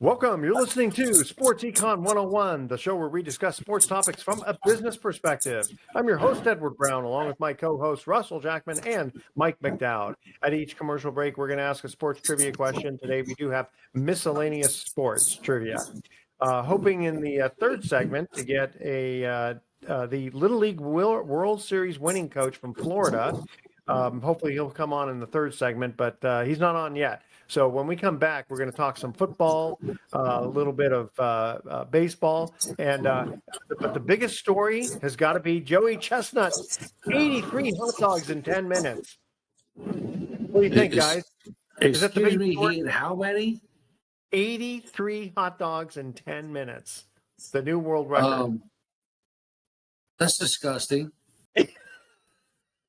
Welcome. You're listening to Sports Econ 101, the show where we discuss sports topics from a business perspective. I'm your host, Edward Brown, along with my co-hosts, Russell Jackman and Mike McDowd. At each commercial break, we're going to ask a sports trivia question. Today, we do have miscellaneous sports trivia. Hoping in the third segment to get the Little League World Series winning coach from Florida. Hopefully, he'll come on in the third segment, but he's not on yet. So when we come back, we're going to talk some football, a little bit of baseball, but the biggest story has got to be Joey Chestnut, 83 hot dogs in 10 minutes. What do you think, guys? Excuse me, he ate how many? 83 hot dogs in 10 minutes. The new world record. That's disgusting.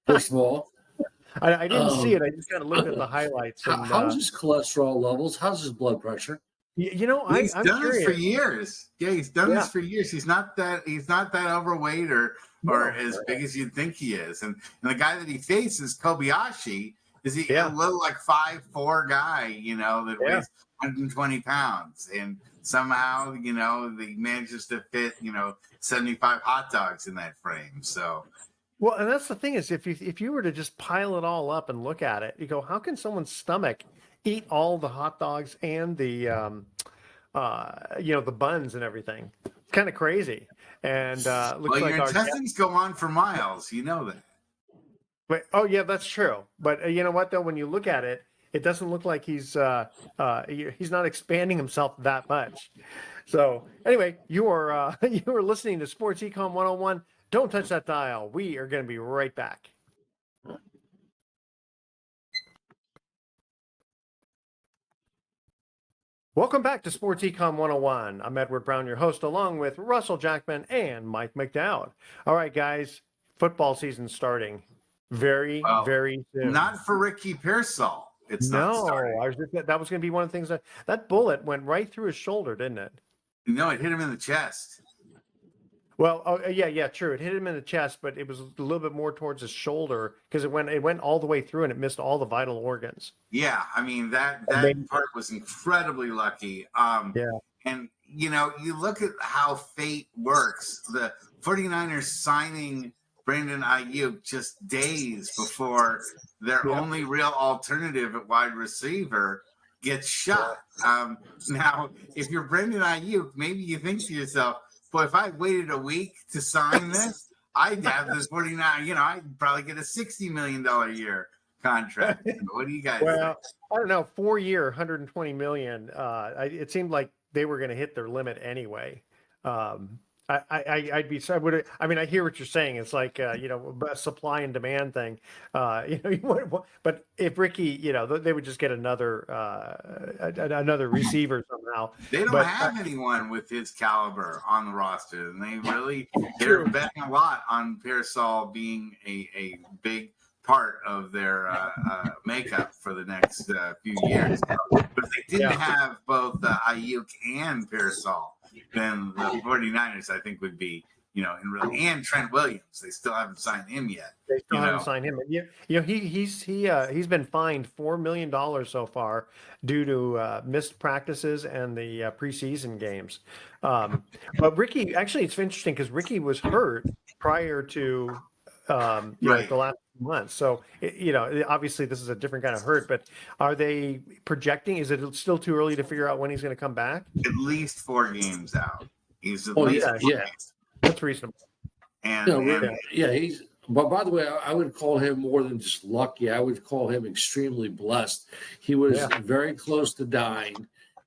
First of all. I didn't see it. I just kind of looked at the highlights. How's his cholesterol levels? How's his blood pressure? He's done this for years. Yeah, he's done this for years. He's not that overweight or as big as you'd think he is. And the guy that he faces, Kobayashi, is a little like 5'4" guy, that weighs 120 pounds. And somehow, he manages to fit, 75 hot dogs in that frame. So. Well, and that's the thing is, if you were to just pile it all up and look at it, you go, how can someone's stomach eat all the hot dogs and the the buns and everything? It's kind of crazy. And looks like your intestines go on for miles. You know that. But that's true. But you know what though? When you look at it, it doesn't look like he's not expanding himself that much. So anyway, you are listening to Sports Econ 101. Don't touch that dial. We are going to be right back. Welcome back to Sports Econ 101. I'm Edward Brown, your host, along with Russell Jackman and Mike McDowd. All right, guys, football season starting very soon. Not for Ricky Pearsall. It's not starting. That was going to be one of the things that bullet went right through his shoulder, didn't it? No, it hit him in the chest. Well, true. It hit him in the chest, but it was a little bit more towards his shoulder because it went all the way through and it missed all the vital organs. Yeah, I mean that part was incredibly lucky. And you look at how fate works. The 49ers signing Brandon Ayuk just days before their only real alternative at wide receiver gets shot. Now, if you're Brandon Ayuk, maybe you think to yourself, boy, if I waited a week to sign this, I'd have this 49. I'd probably get a $60 million a year contract. What do you guys think? I don't know. 4-year, $120 million. It seemed like they were going to hit their limit anyway. I'd be. I hear what you're saying. It's like a supply and demand thing. But if Ricky, they would just get another receiver somehow. They don't have anyone with his caliber on the roster, and they're betting a lot on Pearsall being a big part of their makeup for the next few years. But if they didn't have both Ayuk and Pearsall, then the 49ers, I think, would be, and Trent Williams. They still haven't signed him yet. They still haven't signed him. He's been fined $4 million so far due to missed practices and the preseason games. But Ricky, actually, it's interesting because Ricky was hurt prior to the last months. So, obviously this is a different kind of hurt, but are they projecting, is it still too early to figure out when he's going to come back? At least 4 games out. He's at least 4 games. That's reasonable. But by the way, I would call him more than just lucky. I would call him extremely blessed. He was very close to dying,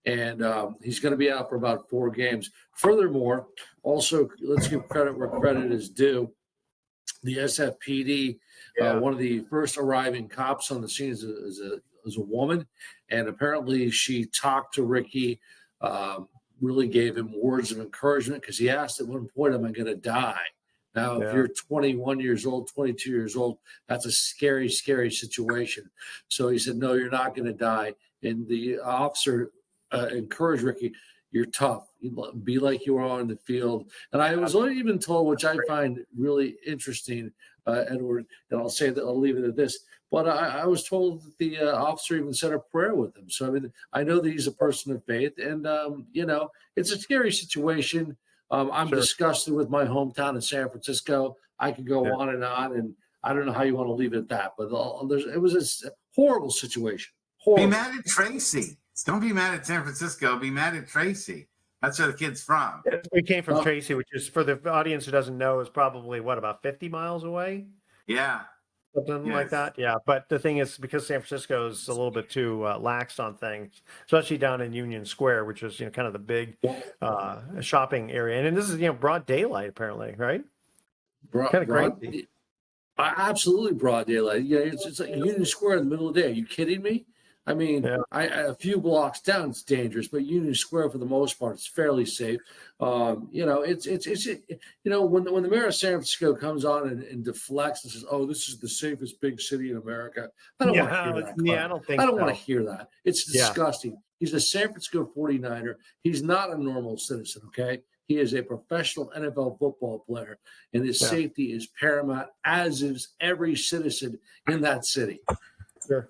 and he's going to be out for about 4 games. Furthermore, also, let's give credit where credit is due. The SFPD, one of the first arriving cops on the scene is a woman, and apparently she talked to Ricky, really gave him words of encouragement because he asked at one point, am I going to die? Now, if you're 21 years old, 22 years old, that's a scary, scary situation. So he said, no, you're not going to die. And the officer encouraged Ricky, you're tough. Be like you are on the field. And I was only even told, which I find really interesting, Edward, and I'll leave it at this. But I was told that the officer even said a prayer with him. So I mean, I know that he's a person of faith, and it's a scary situation. I'm Sure. disgusted with my hometown in San Francisco. I could go Yeah. on, and I don't know how you want to leave it at that. But it was a horrible situation. Be Horrible. mad at Tracy. Don't be mad at San Francisco. Be mad at Tracy. That's where the kid's from. We came from Oh. Tracy, which is, for the audience who doesn't know, is probably about 50 miles away, Yeah. something like Yes. that. Yeah, but the thing is, because San Francisco is a little bit too lax on things, especially down in Union Square, which is kind of the big shopping area, and this is broad daylight apparently, right? Kind of crazy. Absolutely broad daylight. Yeah, it's like Union Square in the middle of the day. Are you kidding me? I mean, Yeah. a few blocks down it's dangerous, but Union Square for the most part is fairly safe. When the mayor of San Francisco comes on and deflects and says, "Oh, this is the safest big city in America," I don't want to hear that. Yeah, I don't think I don't so. want to hear that. It's disgusting. He's a San Francisco 49er. He's not a normal citizen. Okay. He is a professional NFL football player, and his safety is paramount, as is every citizen in that city. Sure.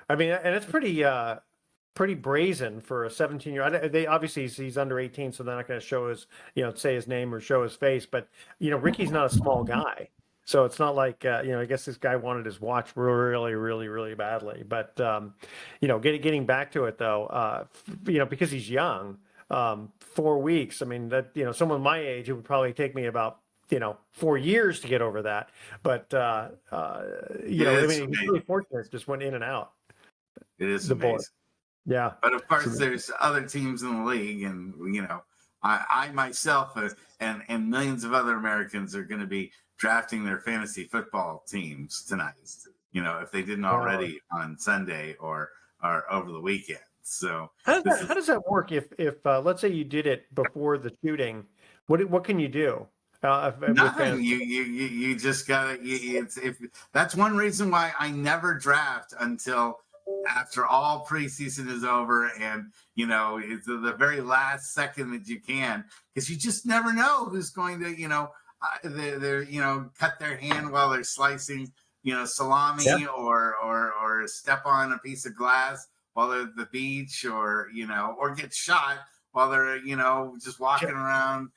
I mean, and it's pretty brazen for a 17-year-old. They obviously he's under 18, so they're not going to show his, say his name or show his face. But Ricky's not a small guy, so it's not like I guess this guy wanted his watch really, really, really badly. But getting back to it though, because he's young, 4 weeks. I mean that someone my age, it would probably take me about 4 years to get over that. But I mean, he's really fortunate, just went in and out. It is The boy. amazing. Yeah. But of course, there's other teams in the league, and I myself and millions of other Americans are going to be drafting their fantasy football teams tonight. If they didn't already on Sunday or over the weekend. So how does that work? If let's say you did it before the shooting, what can you do? Nothing. You just gotta. That's one reason why I never draft until after all preseason is over, and it's the very last second that you can, because you just never know who's going to they're cut their hand while they're slicing salami, or step on a piece of glass while they're at the beach, or get shot while they're just walking around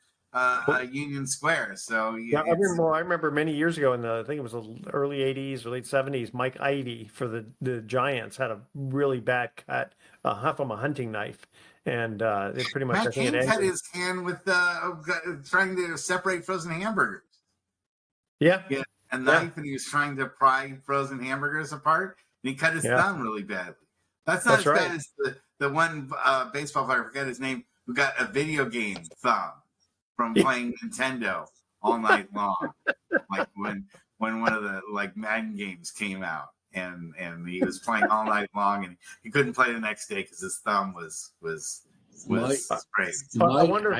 Union Square. So I remember many years ago I think it was the early 80s or late 70s, Mike Ivey for the Giants had a really bad cut from a hunting knife, and it pretty much Matt King cut his hand with trying to separate frozen hamburgers. Yeah, a knife, and he was trying to pry frozen hamburgers apart, and he cut his thumb really badly. That's not as bad as the one baseball player, I forget his name, who got a video game thumb from playing Nintendo all night long, like when one of the Madden games came out, and he was playing all night long, and he couldn't play the next day because his thumb was sprayed. I wonder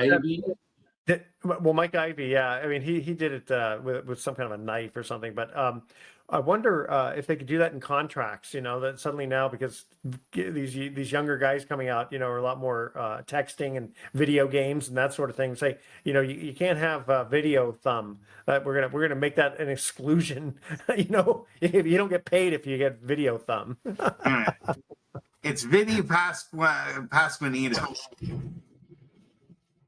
Mike Ivey, yeah. I mean, he did it with some kind of a knife or something. But I wonder if they could do that in contracts. That suddenly now, because these younger guys coming out, are a lot more texting and video games and that sort of thing. Say, you can't have video thumb. We're gonna make that an exclusion. If you don't get paid if you get video thumb. It's Vinny Pasquanito.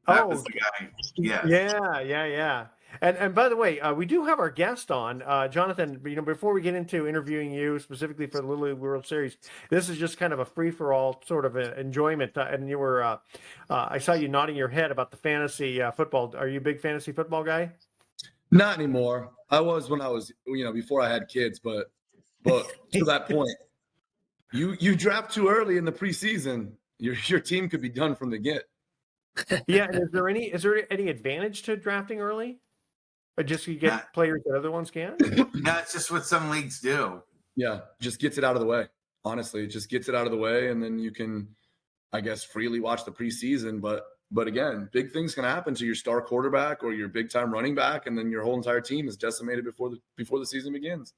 That was the guy. Yeah. And by the way, we do have our guest on, Jonathan. Before we get into interviewing you specifically for the Little League World Series, this is just kind of a free for all sort of enjoyment. And you were, I saw you nodding your head about the fantasy football. Are you a big fantasy football guy? Not anymore. I was when I was, before I had kids, but to that point, you draft too early in the preseason, your team could be done from the get. Yeah. And is there any advantage to drafting early? Or just you get players that other ones can't? No, it's just what some leagues do. Yeah, just gets it out of the way. Honestly, it just gets it out of the way, and then you can, I guess, freely watch the preseason. But again, big things can happen to your star quarterback or your big time running back, and then your whole entire team is decimated before the season begins.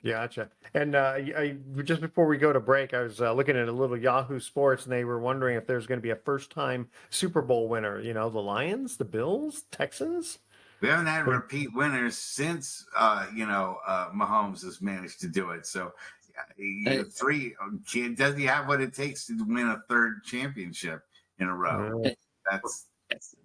Gotcha. And I just before we go to break, I was looking at a little Yahoo Sports, and they were wondering if there's going to be a first-time Super Bowl winner. The Lions, the Bills, Texans. We haven't had repeat winners since Mahomes has managed to do it. So three. Does he have what it takes to win a third championship in a row? That's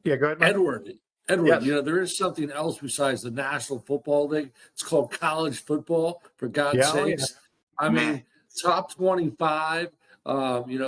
go ahead, Mike. Edward, Yes. there is something else besides the National Football League. It's called college football, for God's sakes. I mean, top 25,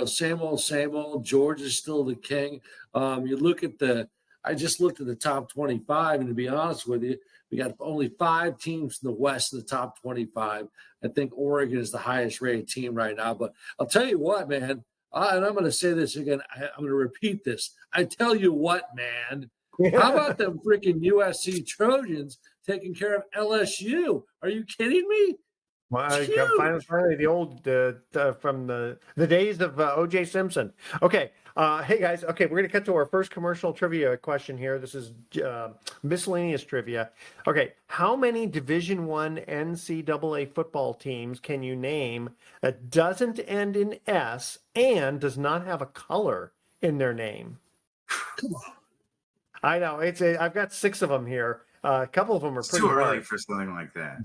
same old. George is still the king. You look at I just looked at the top 25, and to be honest with you, we got only 5 teams in the West in the top 25. I think Oregon is the highest rated team right now. But I'll tell you what, man, and I'm going to say this again. I'm going to repeat this. I tell you what, man. How about them freaking USC Trojans taking care of LSU? Are you kidding me? Well, finally, the old from the days of O.J. Simpson. Okay, hey guys. Okay, we're gonna cut to our first commercial trivia question here. This is miscellaneous trivia. Okay, how many Division I NCAA football teams can you name that doesn't end in S and does not have a color in their name? Come on. I know I've got 6 of them here. A couple of them are pretty too early hard for something like that.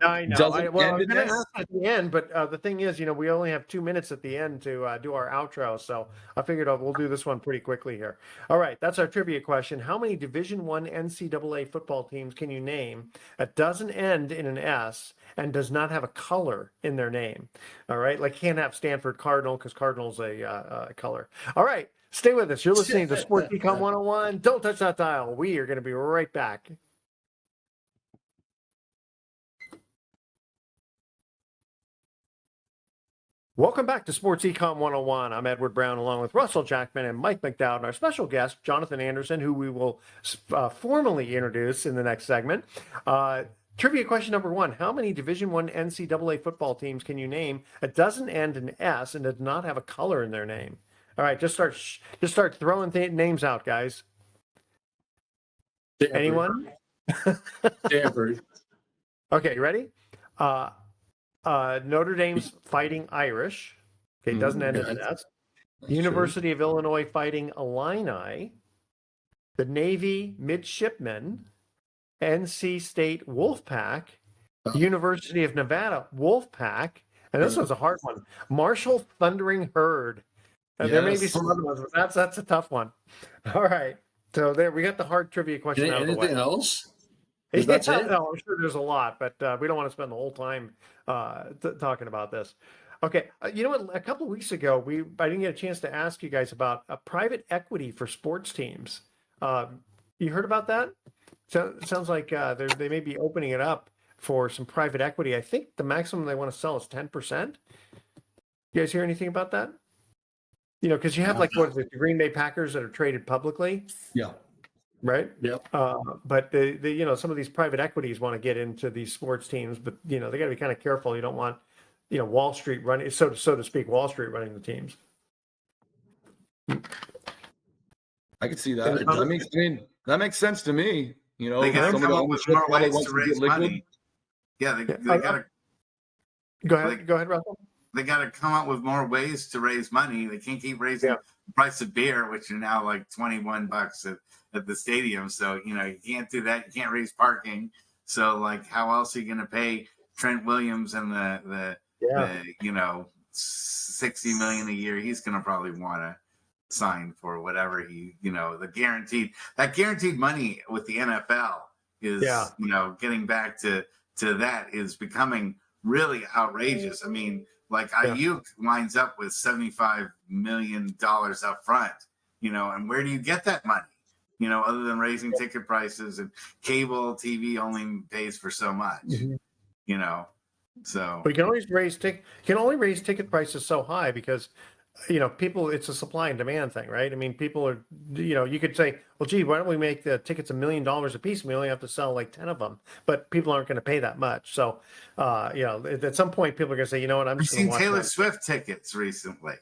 I know. Doesn't I was end going in to S? ask at the end, but the thing is, we only have 2 minutes at the end to do our outro, so I figured we'll do this one pretty quickly here. All right, that's our trivia question. How many Division I NCAA football teams can you name that doesn't end in an S and does not have a color in their name? All right, like can't have Stanford Cardinal because Cardinal's a color. All right, stay with us. You're listening to Sports Econ 101. Don't touch that dial. We are going to be right back. Welcome back to Sports Econ 101. I'm Edward Brown along with Russell Jackman and Mike McDowd and our special guest, Jonathan Anderson, who we will formally introduce in the next segment. Trivia question number 1. How many Division I NCAA football teams can you name that doesn't end in S and does not have a color in their name? All right, just start throwing names out, guys. Stanford. Anyone? Stanford. Okay, ready? Notre Dame's Fighting Irish. Okay, doesn't end in an S. University of Illinois Fighting Illini. The Navy Midshipmen. NC State Wolfpack. University of Nevada Wolfpack. And this one's a hard one. Marshall Thundering Herd. There may be some other ones, but that's a tough one. All right. So there, we got the hard trivia question out of the way. Anything else? That's it? No, I'm sure there's a lot, but we don't want to spend the whole time talking about this. Okay, you know what? A couple of weeks ago, I didn't get a chance to ask you guys about private equity for sports teams. You heard about that? So it sounds like they may be opening it up for some private equity. I think the maximum they want to sell is 10%. You guys hear anything about that? Because you have the Green Bay Packers that are traded publicly. Yeah. Right. Yep. But some of these private equities want to get into these sports teams, but they got to be kind of careful. You don't want, Wall Street running, so to speak, Wall Street running the teams. I can see that. That makes sense to me. They got to come up with more ways to raise money. Yeah, they got to. Go ahead, Russell. They got to come up with more ways to raise money. They can't keep raising the price of beer, which are now like $21 at the stadium. So, you can't do that. You can't raise parking. So, how else are you going to pay Trent Williams and the $60 million a year he's going to probably want to sign for whatever the guaranteed money with the NFL is, getting back to that is becoming really outrageous. I mean, Ayuk winds up with $75 million up front, and where do you get that money? Other than raising ticket prices, and cable TV only pays for so much, so. But you can only raise ticket prices so high because, people, it's a supply and demand thing, right? I mean, people are, you could say, well, gee, why don't we make the tickets $1 million a piece? And we only have to sell 10 of them, but people aren't going to pay that much. So, at some point, people are going to say, you know what, I'm just going to watch Taylor Swift tickets recently.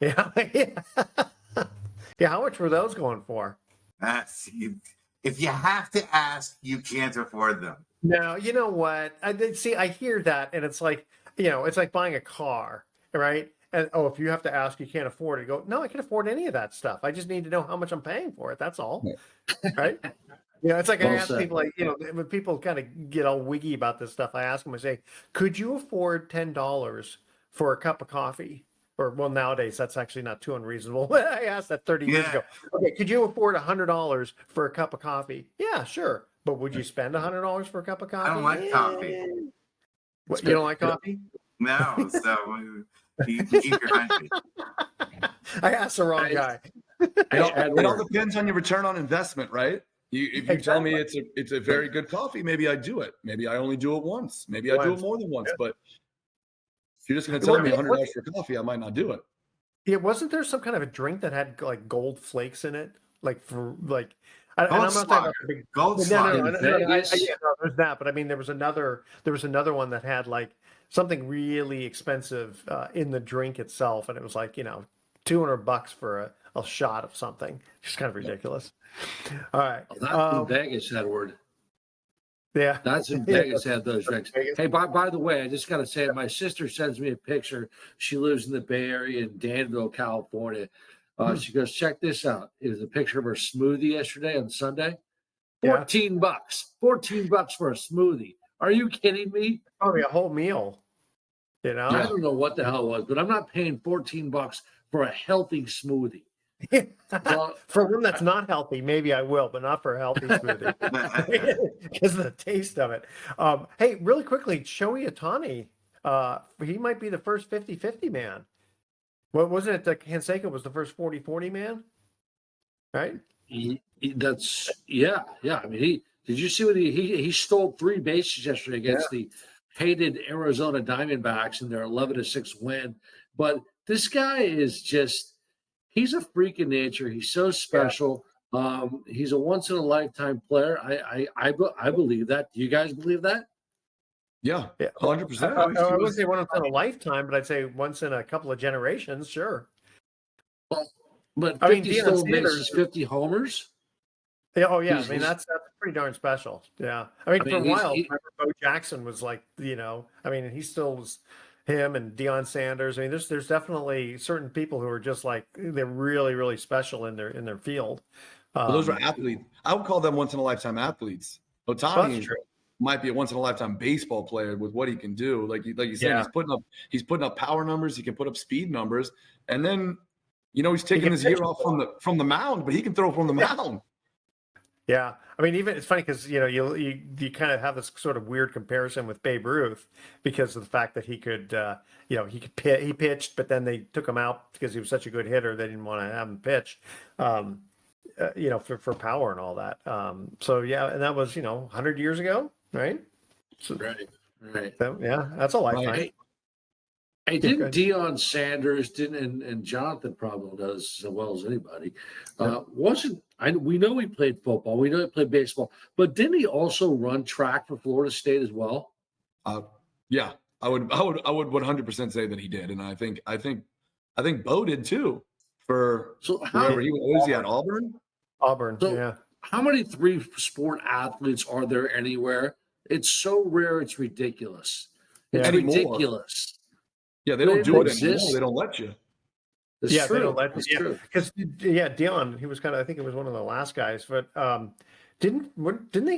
Yeah. Yeah. How much were those going for? If you have to ask, you can't afford them. No, you know what? I hear that, and it's like, it's like buying a car, right? And if you have to ask, you can't afford it. No, I can afford any of that stuff. I just need to know how much I'm paying for it. That's all, right? Yeah, it's like I Well ask said. people, like, when people kind of get all wiggy about this stuff, I ask them, I say, could you afford $10 for a cup of coffee? Or, well, nowadays that's actually not too unreasonable. I asked that 30 years Yeah. ago. Okay, could you afford $100 for a cup of coffee? Yeah, sure. But would you spend $100 for a cup of coffee? I don't like coffee. What, you don't like coffee? No, so you can keep your hundred. I asked the wrong guy. It all depends on your return on investment, right? If you tell me it's a very good coffee, maybe I do it. Maybe I only do it once. Maybe I do it more than once. But if you're just going to tell me $100 for coffee, I might not do it. Yeah, wasn't there some kind of a drink that had like gold flakes in it? Like for like, and Gold I'm not talking about Slugger. the big Gold no, Slugger. no, no, no, Vegas? yeah, no, there's that, but I mean, there was another one that had like something really expensive in the drink itself, and it was like $200 for a shot of something. Just kind of ridiculous. All right, That's in Vegas, Edward. yeah, That's in Vegas had those drinks. Hey, by the way, I just got to say, my sister sends me a picture. She lives in the Bay Area in Danville, California. She goes, check this out. It was a picture of her smoothie yesterday on Sunday. Yeah. $14. $14 for a smoothie. Are you kidding me? Probably a whole meal. I don't know what the hell it was, but I'm not paying $14 for a healthy smoothie. For one that's not healthy, maybe I will, but not for a healthy smoothie because of the taste of it. Hey, really quickly, Shohei Ohtani, he might be the first 50-50 man. What wasn't it that Canseco was the first 40-40 man? Right? Yeah. I mean, did you see what he stole 3 bases yesterday against the hated Arizona Diamondbacks in their 11-6 win? But this guy is he's a freak in nature. He's so special. He's a once in a lifetime player. I believe that. Do you guys believe that? Yeah, 100%. I wouldn't say once in a lifetime, but I'd say once in a couple of generations, sure. Well, but 50 I mean, stolen bases, 50 homers. Yeah, oh yeah, I mean that's pretty darn special. Yeah, I mean for a while, remember Bo Jackson was like, I mean, he still was him and Deion Sanders. I mean, there's definitely certain people who are just like they're really really special in their field. Well, those are athletes. I would call them once in a lifetime athletes. Ohtani might be a once in a lifetime baseball player with what he can do. Like you said, he's putting up power numbers. He can put up speed numbers, and then he's taking his year off from the mound, but he can throw from the mound. Yeah, I mean, even it's funny because you kind of have this sort of weird comparison with Babe Ruth because of the fact that he could he pitched, but then they took him out because he was such a good hitter they didn't want to have him pitch, for power and all that. So yeah, and that was 100 years ago, right? So, right. So, yeah, that's a lifetime. Right. Hey, didn't Deion Sanders and Jonathan probably does as well as anybody? We know he played football, we know he played baseball, but didn't he also run track for Florida State as well? Yeah, I would 100% say that he did, and I think Bo did too. Wherever he was he at Auburn? Auburn, yeah. How many 3-sport athletes are there anywhere? It's so rare, it's ridiculous. It's ridiculous. Yeah, they don't do it anymore. They don't let you. It's true. They don't let you. It's true. Because Deion, he was I think he was one of the last guys, but didn't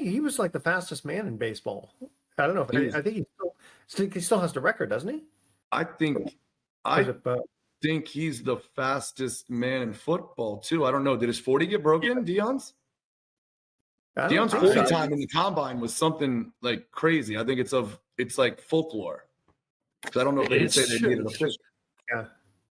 he was like the fastest man in baseball. I don't know if I think he still has the record, doesn't he? I think he's the fastest man in football too. I don't know. Did his 40 get broken, Deion's? Deion's 40 time in the combine was something like crazy. I think it's like folklore. I don't know if they can say they needed a fish. Yeah.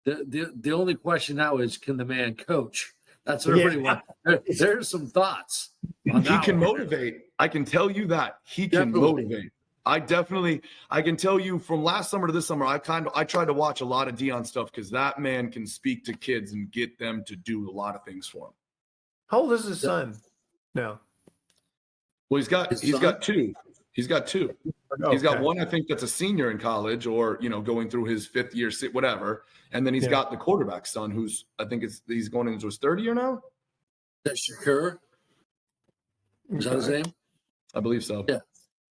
The only question now is, can the man coach? That's what everybody wants. There's some thoughts. He can motivate. I can tell you that he can motivate. I can tell you from last summer to this summer, I tried to watch a lot of Deion stuff because that man can speak to kids and get them to do a lot of things for him. How old is his son? No. Well, he's got two. He's got two. Okay. He's got one, I think, that's a senior in college or, going through his 5th year, whatever. And then he's got the quarterback son who's, I think he's going into his 3rd year now. That's Shakur. Is that his name? I believe so.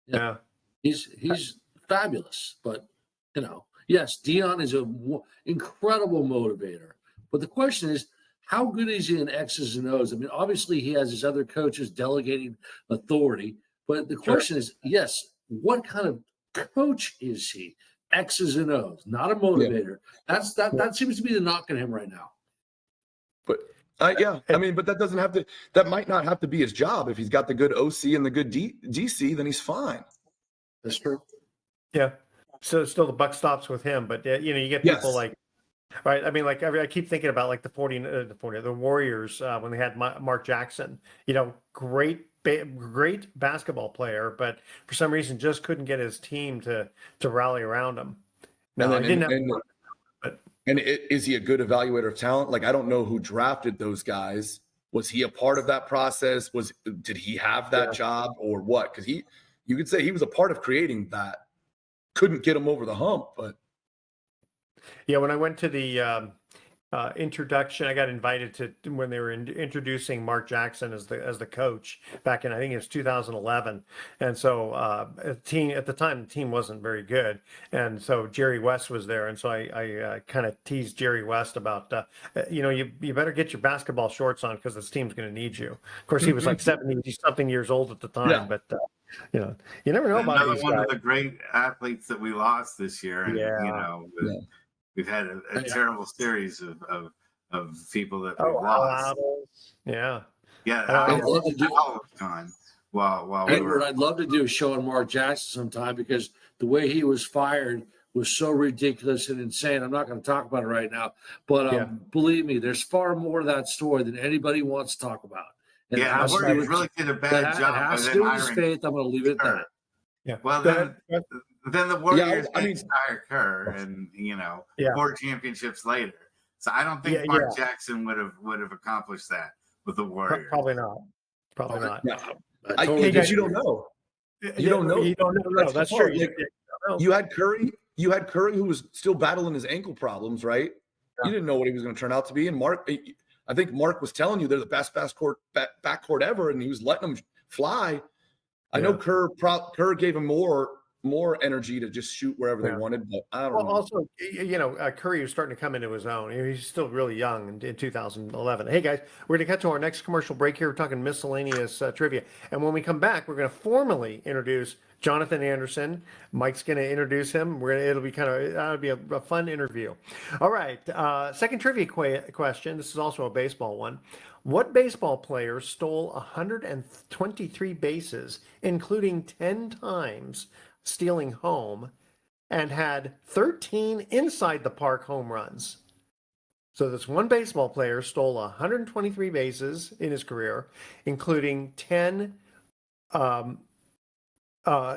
Yeah. He's fabulous. But, yes, Deion is an incredible motivator. But the question is, how good is he in X's and O's? I mean, obviously he has his other coaches delegating authority, but the question is, yes, what kind of coach is he? X's and O's, not a motivator. That seems to be the knock on him right now. But I mean, but that doesn't have to. That might not have to be his job. If he's got the good OC and the good DC, then he's fine. That's true. Yeah. So still the buck stops with him, but you get people like, right? I mean, like I keep thinking about like the Warriors when they had Mark Jackson. Great basketball player, but for some reason just couldn't get his team to rally around him. No, he didn't have. And is he a good evaluator of talent? Like, I don't know who drafted those guys. Was he a part of that process? Did he have that job or what? Because you could say he was a part of creating that. Couldn't get him over the hump, but when I went to the introduction, I got invited to when they were introducing Mark Jackson as the coach back in, I think it was 2011, and so at the time the team wasn't very good, and so Jerry West was there, and so I kind of teased Jerry West about you better get your basketball shorts on because this team's going to need you. Of course, he was like 70 something years old at the time, but. You never know about another these one guys. of the great athletes that we lost this year, and we've had a terrible series of people that we've lost. Yeah. I'd love to do time while Edward, I'd love to do a show on Mark Jackson sometime because the way he was fired was so ridiculous and insane. I'm not going to talk about it right now, but believe me, there's far more to that story than anybody wants to talk about. The Warriors really did a bad job. It has to do with his faith. I'm going to leave it at that. Yeah. Well, then the Warriors did hire Kerr, and 4 championships later. So I don't think Mark Jackson would have accomplished that with the Warriors. Probably not. Probably not. Because you don't know. You don't know. You don't know. No, that's true. You had Curry. You had Curry, who was still battling his ankle problems, right? You didn't know what he was going to turn out to be. And Mark, I think Mark was telling you they're the best backcourt ever, and he was letting them fly. I know Kerr gave him more energy to just shoot wherever they wanted, but I don't know. Also, Curry was starting to come into his own. He's still really young in 2011. Hey, guys, we're going to cut to our next commercial break here. We're talking miscellaneous trivia. And when we come back, we're going to formally introduce Jonathan Anderson. Mike's going to introduce him. That'll be a fun interview. All right. Second trivia question. This is also a baseball one. What baseball player stole 123 bases, including 10 times stealing home, and had 13 inside the park home runs? So this one baseball player stole 123 bases in his career, including 10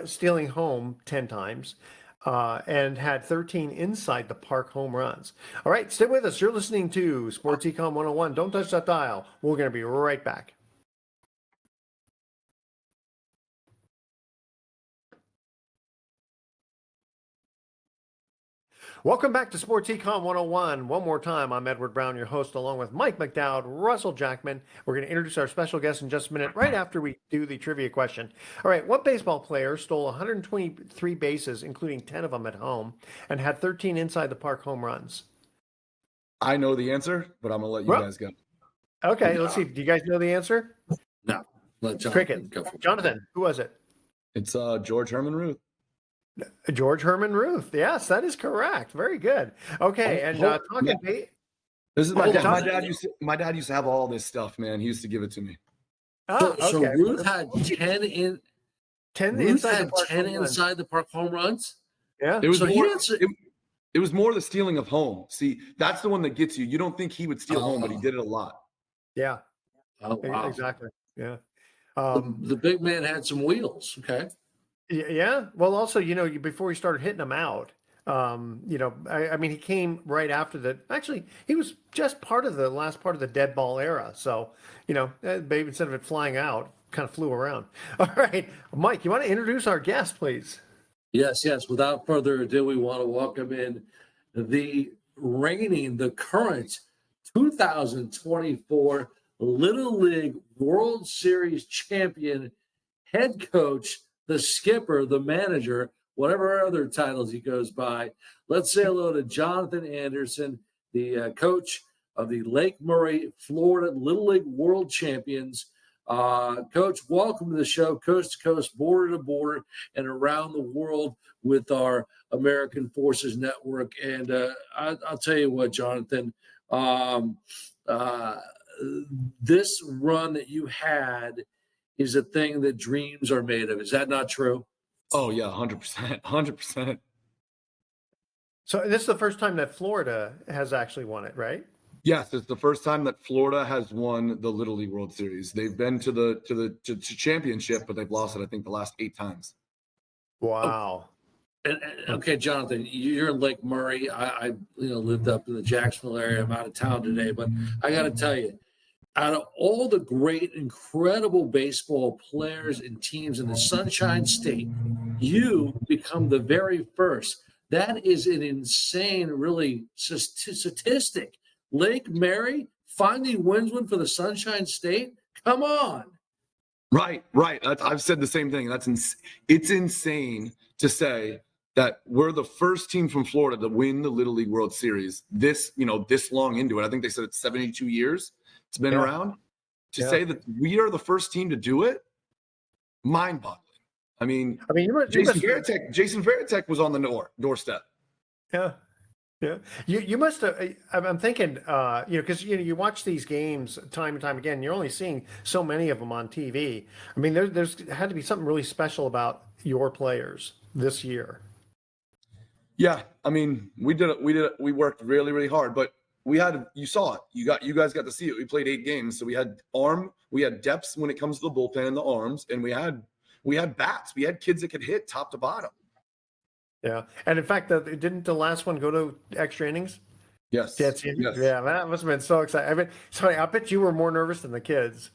stealing home 10 times, and had 13 inside the park home runs. All right, stay with us. You're listening to Sports Econ 101. Don't touch that dial. We're going to be right back. Welcome back to Sports Econ 101. One more time, I'm Edward Brown, your host, along with Mike McDowd, Russell Jackman. We're going to introduce our special guest in just a minute, right after we do the trivia question. All right, what baseball player stole 123 bases, including 10 of them at home, and had 13 inside the park home runs? I know the answer, but I'm going to let you guys go. Okay, let's see. Do you guys know the answer? No. Let Jonathan Cricket. go for it. Jonathan, who was it? It's George Herman Ruth. George Herman Ruth. Yes, that is correct. Very good. Okay, and talking. This is my dad. My dad used to have all this stuff, man. He used to give it to me. Oh, okay. So Ruth had 10 inside the park home runs. Yeah, it was it was more the stealing of home. See, that's the one that gets you. You don't think he would steal home, but he did it a lot. Yeah. Oh, wow. Exactly. Yeah. The big man had some wheels. Okay. Yeah. Well, also, before he started hitting them out, I mean, he came right after that. Actually, he was just part of the last part of the dead ball era. So, babe, instead of it flying out, kind of flew around. All right. Mike, you want to introduce our guest, please? Yes. Without further ado, we want to welcome in the current 2024 Little League World Series champion, head coach, the skipper, the manager, whatever other titles he goes by. Let's say hello to Jonathan Anderson, the coach of the Lake Murray, Florida Little League World Champions. Coach, welcome to the show, coast to coast, border to border, and around the world with our American Forces Network. And I'll tell you what, Jonathan, this run that you had is a thing that dreams are made of. Is that not true? Oh yeah, 100%, 100%. So this is the first time that Florida has actually won it, right? Yes, it's the first time that Florida has won the Little League World Series. They've been to the championship, but they've lost it, I think, the last 8 times. Wow. Okay, Jonathan, you're in Lake Murray. I lived up in the Jacksonville area. I'm out of town today, but I got to tell you, out of all the great, incredible baseball players and teams in the Sunshine State, you become the very first. That is an insane, really, statistic. Lake Mary finally wins one for the Sunshine State. Come on. Right. I've said the same thing. It's insane to say that we're the first team from Florida to win the Little League World Series this long into it. I think they said it's 72 years it's been around. To say that we are the first team to do it, mind-boggling. I mean, Jason Varitek was on the doorstep. Yeah. Yeah, you must have. I'm thinking, because you watch these games time and time again. You're only seeing so many of them on TV. I mean, there's had to be something really special about your players this year. Yeah, I mean, we did it. We worked really, really hard, but you saw it. You guys got to see it. We played 8 games, so we had depths when it comes to the bullpen and the arms, and we had bats. We had kids that could hit top to bottom. Yeah, and in fact, didn't the last one go to extra innings? Yes. Yes. Yeah, that must have been so exciting. I mean, sorry, I bet you were more nervous than the kids.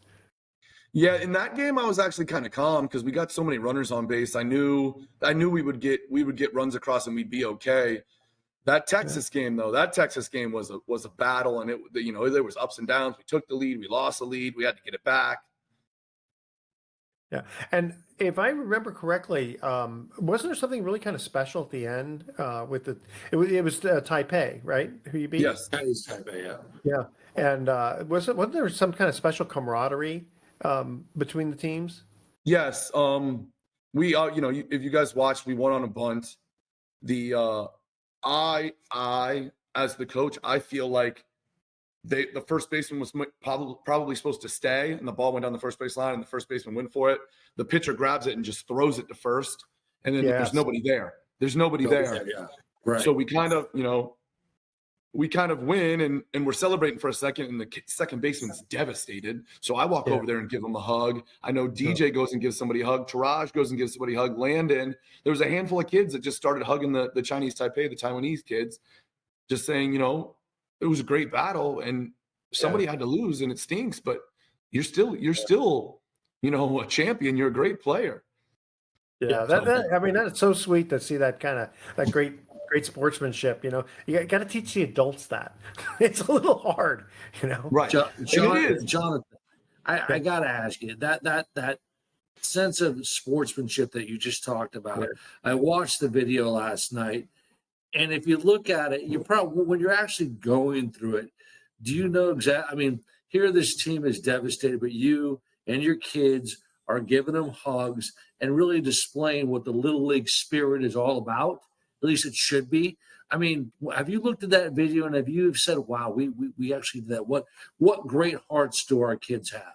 Yeah, in that game, I was actually kind of calm because we got so many runners on base. I knew we would get runs across and we'd be okay. That Texas game, though, was a battle, and there was ups and downs. We took the lead, we lost the lead, we had to get it back. Yeah, and if I remember correctly, wasn't there something really kind of special at the end with it was Taipei, right? Who you beat? Yes, that is Taipei. Yeah. Yeah, and wasn't there some kind of special camaraderie between the teams? Yes. We if you guys watched, we won on a bunt. I as the coach, I feel like the first baseman was probably supposed to stay, and the ball went down the first base line, and the first baseman went for it. The pitcher grabs it and just throws it to first, and then there's nobody there. There's nobody there. Yeah. Right. So we kind of win, and we're celebrating for a second, and the second baseman's devastated. So I walk over there and give him a hug. I know DJ goes and gives somebody a hug. Taraj goes and gives somebody a hug. Landon, there was a handful of kids that just started hugging the Chinese Taipei, the Taiwanese kids, just saying, it was a great battle, and somebody had to lose, and it stinks, but you're still, a champion. You're a great player. Yeah, that's so sweet to see that kind of that great sportsmanship. You got to teach the adults that. It's a little hard, Right, Jonathan. I got to ask you that sense of sportsmanship that you just talked about. Yeah. I watched the video last night. And if you look at it, you probably, when you're actually going through it, do you know exactly? I mean, here this team is devastated, but you and your kids are giving them hugs and really displaying what the Little League spirit is all about. At least it should be. I mean, have you looked at that video and have you said, "Wow, we actually did that"? What great hearts do our kids have?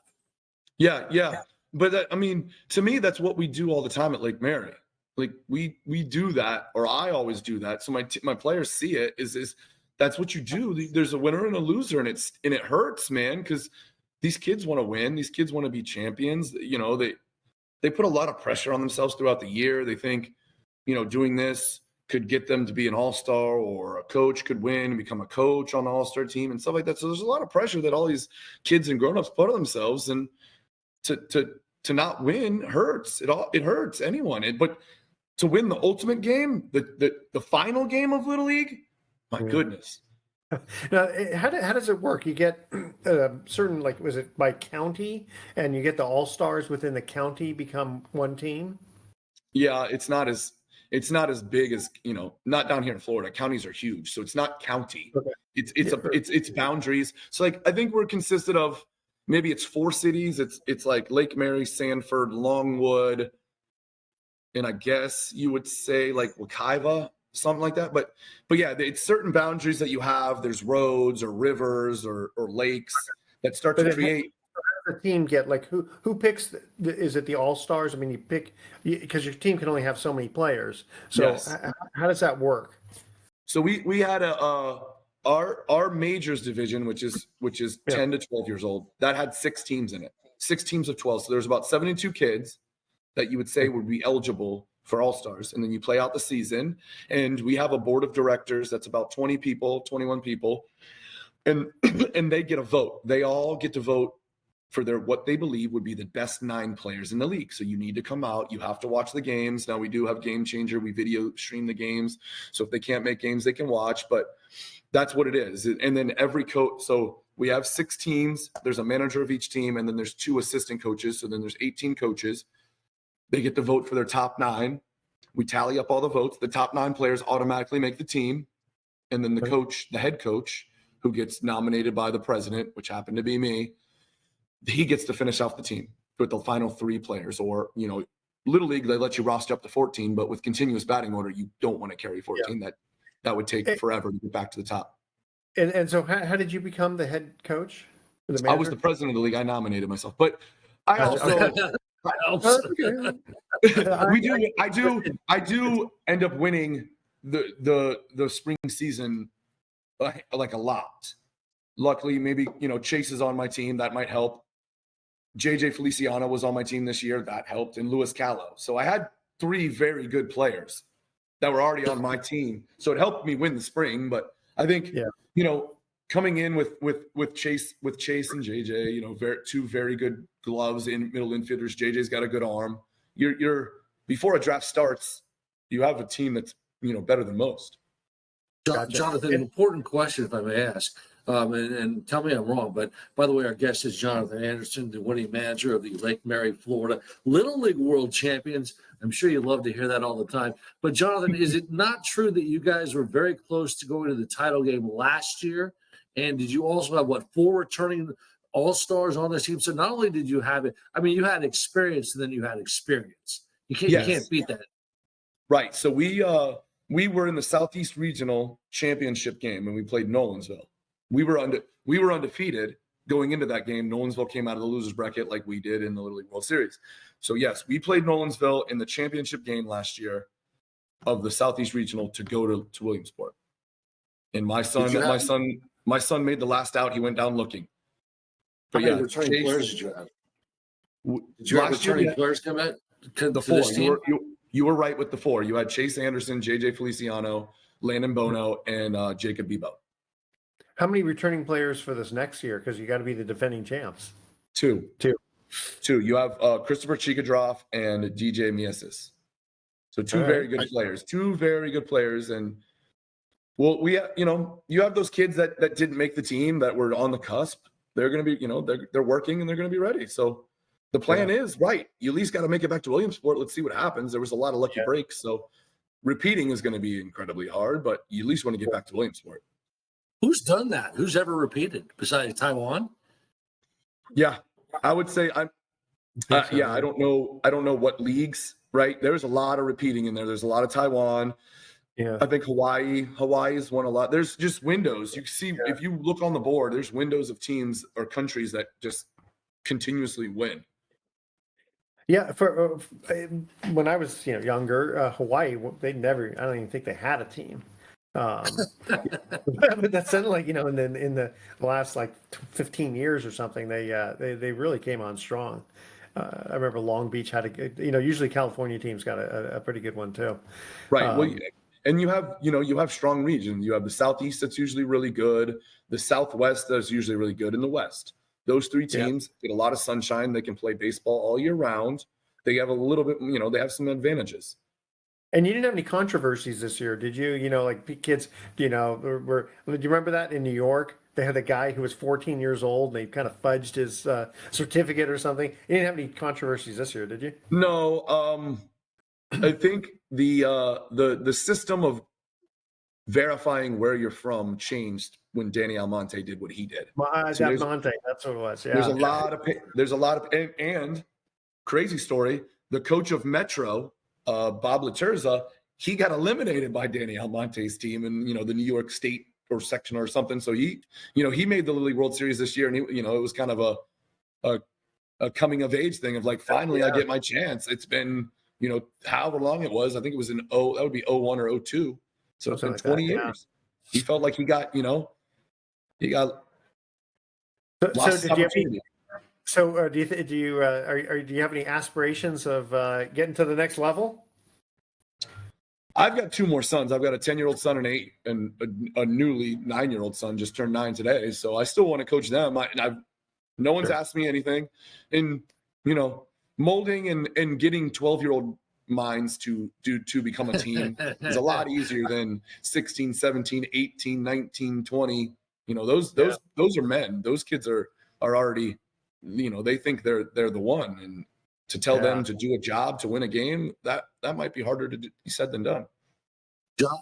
Yeah. But to me, that's what we do all the time at Lake Mary. Like we do that, or I always do that. So my players see it is that's what you do. There's a winner and a loser, and it hurts, man, because these kids want to win. These kids want to be champions. They put a lot of pressure on themselves throughout the year. They think, doing this could get them to be an all-star, or a coach could win and become a coach on the all-star team and stuff like that. So there's a lot of pressure that all these kids and grown-ups put on themselves, and to not win hurts. It hurts anyone. But to win the ultimate game, the final game of Little League, my goodness. Now, how does it work? You get certain, was it by county, and you get the all-stars within the county become one team? Yeah, it's not as it's not as big as, not down here in Florida. Counties are huge, so it's not county. Okay. It's boundaries. So like I think we're consisted of maybe it's 4 cities. It's like Lake Mary, Sanford, Longwood, and I guess you would say like Wekiva, something like that. But yeah, it's certain boundaries that you have. There's roads or rivers or lakes that start to create. The team get like who picks is it the all-stars? I mean, you pick because your team can only have so many players. So Yes. how does that work? So we had our majors division, which is 10 to 12 years old, that had 6 teams in it, 6 teams of 12. So there's about 72 kids that you would say would be eligible for all-stars. And then you play out the season, and we have a board of directors that's about 20 people, 21 people, and and they get a vote. They all get to vote for what they believe would be the best 9 players in the league. So you need to come out. You have to watch the games. Now we do have Game Changer. We video stream the games. So if they can't make games, they can watch. But that's what it is. And then every coach. So we have 6 teams. There's a manager of each team, and then there's 2 assistant coaches. So then there's 18 coaches. They get to vote for their top 9. We tally up all the votes. The top 9 players automatically make the team. And then the head coach, who gets nominated by the president, which happened to be me, he gets to finish off the team with the final 3 players. Or, Little League, they let you roster up to 14, but with continuous batting order, you don't want to carry 14. Yeah. That would take forever to get back to the top. And so how did you become the head coach? I was the president of the league. I nominated myself, but I also I do end up winning the spring season like a lot. Luckily, maybe Chase is on my team, that might help. JJ Feliciano was on my team this year, that helped, and Luis Callo. So I had 3 very good players that were already on my team, so it helped me win the spring. But I think coming in with Chase and JJ, 2 very good gloves in middle infielders. JJ's got a good arm. You're before a draft starts, you have a team that's better than most. Gotcha. Jonathan, an important question, if I may ask. And tell me I'm wrong, but by the way, our guest is Jonathan Anderson, the winning manager of the Lake Mary, Florida Little League World Champions. I'm sure you love to hear that all the time. But Jonathan, is it not true that you guys were very close to going to the title game last year? And did you also have 4 returning all-stars on this team? So not only did you have it, I mean, you had experience, and then you had experience. You can't beat that. Right. So we were in the Southeast Regional Championship game, and we played Nolensville. We were undefeated going into that game. Nolensville came out of the losers bracket like we did in the Little League World Series. So yes, we played Nolensville in the championship game last year of the Southeast Regional to go to Williamsport. And my son made the last out. He went down looking. But how many returning players did you have? Did you have returning players come out to the 4. This team? You were right with the 4. You had Chase Anderson, JJ Feliciano, Landon Bono, and Jacob Bebo. How many returning players for this next year? Because you got to be the defending champs. 2. You have Christopher Chikadroff and DJ Miesis. So 2 very good players. 2 very good players. And you have those kids that didn't make the team that were on the cusp. They're going to be, they're working and they're going to be ready. So the plan is right. You at least got to make it back to Williamsport. Let's see what happens. There was a lot of lucky breaks. So repeating is going to be incredibly hard, but you at least want to get back to Williamsport. Who's done that? Who's ever repeated besides Taiwan? Yeah, I would say I don't know what leagues, right? There's a lot of repeating in there. There's a lot of Taiwan. Yeah. I think Hawaii's won a lot. There's just windows. You see, if you look on the board, there's windows of teams or countries that just continuously win. Yeah, for when I was younger, Hawaii, I don't even think they had a team. But that sounded like in the last 15 years or something, they really came on strong. I remember Long Beach had a good, usually California teams got a pretty good one too. Right. And you have strong regions. You have the Southeast that's usually really good, the Southwest that's usually really good, and the West. Those 3 teams get a lot of sunshine. They can play baseball all year round. They have a little bit, they have some advantages. And you didn't have any controversies this year, did you? Kids, do you remember that in New York? They had a guy who was 14 years old, and they kind of fudged his certificate or something. You didn't have any controversies this year, did you? No. I think the system of verifying where you're from changed when Danny Almonte did what he did. So Monte, that's what it was. Yeah. There's a lot of and crazy story. The coach of Metro, Bob Laterza, he got eliminated by Danny Almonte's team in the New York State or section or something. So he made the Little League World Series this year, and it was kind of a coming of age thing of like, finally I get my chance. It's been however long it was. I think it was that would be 01 or 02. So it's been 20 years. He felt like he got lost opportunity. So do you have any aspirations of getting to the next level? I've got two more sons. I've got a 10-year-old son and a newly 9-year-old son, just turned 9 today. So I still want to coach them. No one's asked me anything. And molding and getting 12-year-old minds to become a team is a lot easier than 16, 17, 18, 19, 20. Those are men. Those kids are already, they think they're the one. And to tell them to do a job, to win a game, that might be harder to be said than done.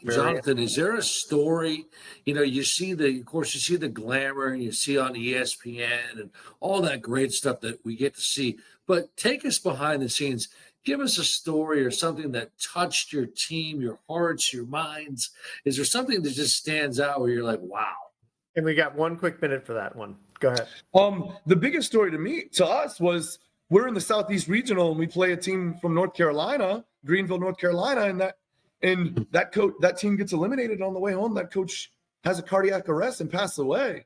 Jonathan, is there a story? You see the glamour, and you see on ESPN and all that great stuff that we get to see. But take us behind the scenes. Give us a story or something that touched your team, your hearts, your minds. Is there something that just stands out where you're like, wow? And we got 1 quick minute for that one. Go ahead. The biggest story to us was we're in the Southeast Regional and we play a team from North Carolina, Greenville, North Carolina, and that team gets eliminated on the way home. That coach has a cardiac arrest and passes away.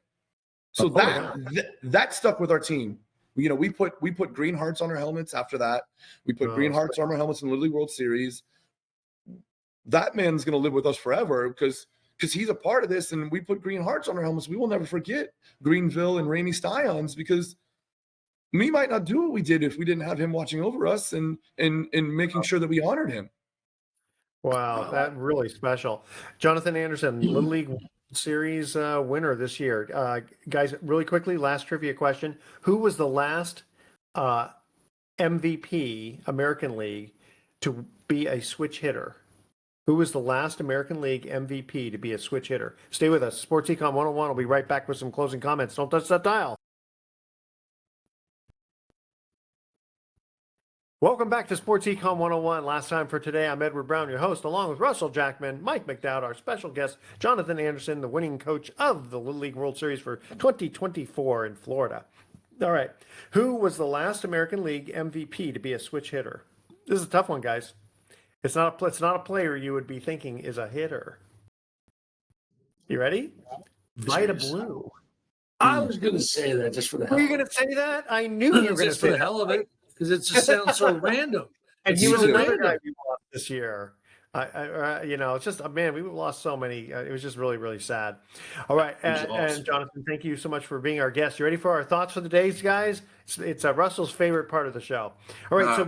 So that stuck with our team. We put green hearts on our helmets after that. We put green hearts on our helmets in the Little League World Series. That man's going to live with us forever because he's a part of this, and we put green hearts on our helmets. We will never forget Greenville and Rainy Scions because we might not do what we did if we didn't have him watching over us and making sure that we honored him. Wow, that really special. Jonathan Anderson, Little League Series winner this year. Guys, really quickly, last trivia question. Who was the last MVP, American League, to be a switch hitter? Who was the last American League MVP to be a switch hitter? Stay with us. Sports Econ 101. We'll be right back with some closing comments. Don't touch that dial. Welcome back to Sports Econ 101. Last time for today, I'm Edward Brown, your host, along with Russell Jackman, Mike McDowd, our special guest, Jonathan Anderson, the winning coach of the Little League World Series for 2024 in Florida. All right. Who was the last American League MVP to be a switch hitter? This is a tough one, guys. It's not a player you would be thinking is a hitter. You ready? Vida Blue. I was going to say that just for the hell. Were you going to say that? I knew you were going to say that. For the hell of it. Because it just sounds so random. And he was another guy we lost this year. It's just, man, we lost so many. It was just really, really sad. All right. And Jonathan, thank you so much for being our guest. You ready for our thoughts for the days, guys? It's Russell's favorite part of the show. All right. So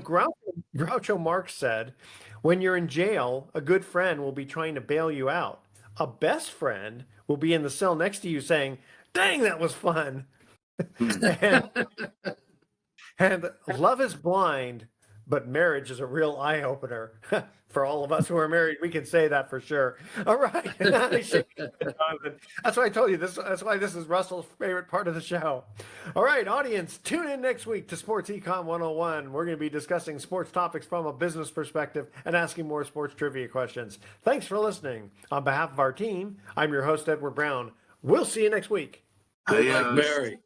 Groucho Marx said, when you're in jail, a good friend will be trying to bail you out. A best friend will be in the cell next to you saying, dang, that was fun. And love is blind, but marriage is a real eye-opener. For all of us who are married, we can say that for sure. All right. That's why I told you this. That's why this is Russell's favorite part of the show. All right, audience, tune in next week to Sports Econ 101. We're going to be discussing sports topics from a business perspective and asking more sports trivia questions. Thanks for listening. On behalf of our team, I'm your host, Edward Brown. We'll see you next week. Good luck, Mary.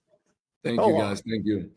Thank you, guys. Thank you.